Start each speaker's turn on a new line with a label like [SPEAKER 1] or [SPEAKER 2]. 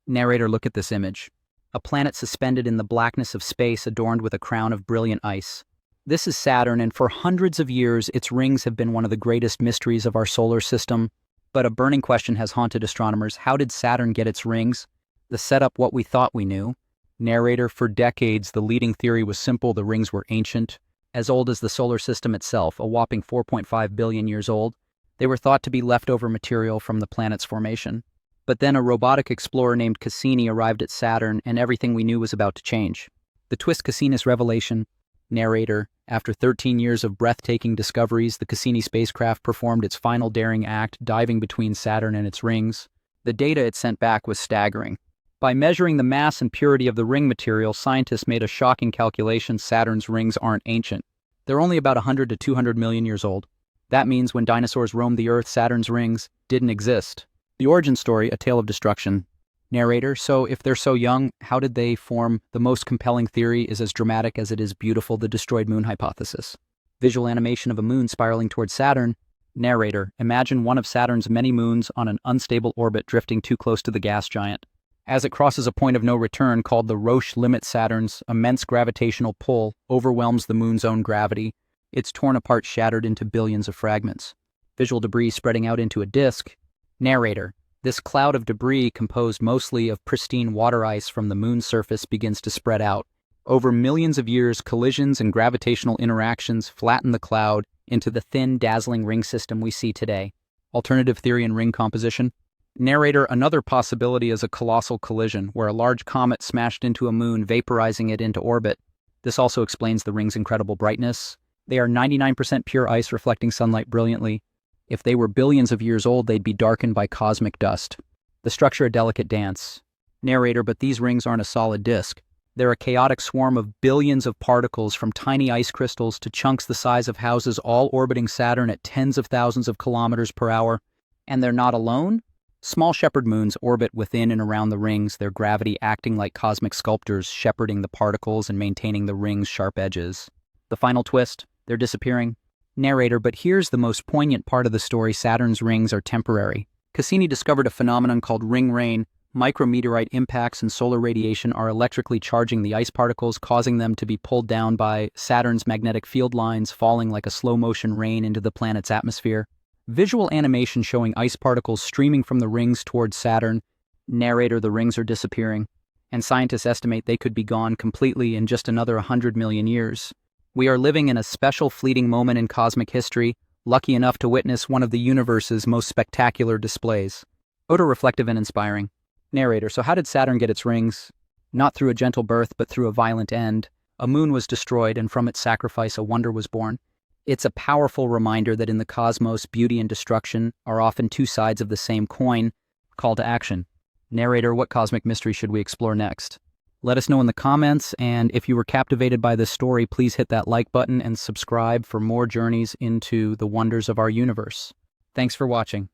[SPEAKER 1] Narrator, look at this image. A planet suspended in the blackness of space adorned with a crown of brilliant ice. This is Saturn, and for hundreds of years, its rings have been one of the greatest mysteries of our solar system. But a burning question has haunted astronomers. How did Saturn get its rings? The setup, what we thought we knew. Narrator, for decades, the leading theory was simple: the rings were ancient, as old as the solar system itself, a whopping 4.5 billion years old. They were thought to be leftover material from the planet's formation. But then a robotic explorer named Cassini arrived at Saturn, and everything we knew was about to change. The twist: Cassini's revelation. Narrator, after 13 years of breathtaking discoveries, the Cassini spacecraft performed its final daring act, diving between Saturn and its rings. The data it sent back was staggering. By measuring the mass and purity of the ring material, scientists made a shocking calculation: Saturn's rings aren't ancient. They're only about 100 to 200 million years old. That means when dinosaurs roamed the Earth, Saturn's rings didn't exist. The origin story, a tale of destruction. Narrator, so if they're so young, how did they form? The most compelling theory is as dramatic as it is beautiful: the destroyed moon hypothesis. Visual animation of a moon spiraling towards Saturn. Narrator, imagine one of Saturn's many moons on an unstable orbit drifting too close to the gas giant. As it crosses a point of no return called the Roche limit, Saturn's immense gravitational pull overwhelms the moon's own gravity. It's torn apart, shattered into billions of fragments. Visual debris spreading out into a disk. Narrator, this cloud of debris, composed mostly of pristine water ice from the moon's surface, begins to spread out. Over millions of years, collisions and gravitational interactions flatten the cloud into the thin, dazzling ring system we see today. Alternative theory and ring composition. Narrator, another possibility is a colossal collision, where a large comet smashed into a moon, vaporizing it into orbit. This also explains the ring's incredible brightness. They are 99% pure ice, reflecting sunlight brilliantly. If they were billions of years old, they'd be darkened by cosmic dust. The structure, a delicate dance. Narrator, but these rings aren't a solid disk. They're a chaotic swarm of billions of particles, from tiny ice crystals to chunks the size of houses, all orbiting Saturn at tens of thousands of kilometers per hour. And they're not alone? Small shepherd moons orbit within and around the rings, their gravity acting like cosmic sculptors, shepherding the particles and maintaining the rings' sharp edges. The final twist: they're disappearing. Narrator, but here's the most poignant part of the story: Saturn's rings are temporary. Cassini discovered a phenomenon called ring rain. Micrometeorite impacts and solar radiation are electrically charging the ice particles, causing them to be pulled down by Saturn's magnetic field lines, falling like a slow-motion rain into the planet's atmosphere. Visual animation showing ice particles streaming from the rings towards Saturn. Narrator, the rings are disappearing, and scientists estimate they could be gone completely in just another 100 million years. We are living in a special, fleeting moment in cosmic history, lucky enough to witness one of the universe's most spectacular displays. Auto-reflective and inspiring. Narrator, so how did Saturn get its rings? Not through a gentle birth, but through a violent end. A moon was destroyed, and from its sacrifice a wonder was born. It's a powerful reminder that in the cosmos, beauty and destruction are often two sides of the same coin. Call to action. Narrator, what cosmic mystery should we explore next? Let us know in the comments, and if you were captivated by this story, please hit that like button and subscribe for more journeys into the wonders of our universe. Thanks for watching.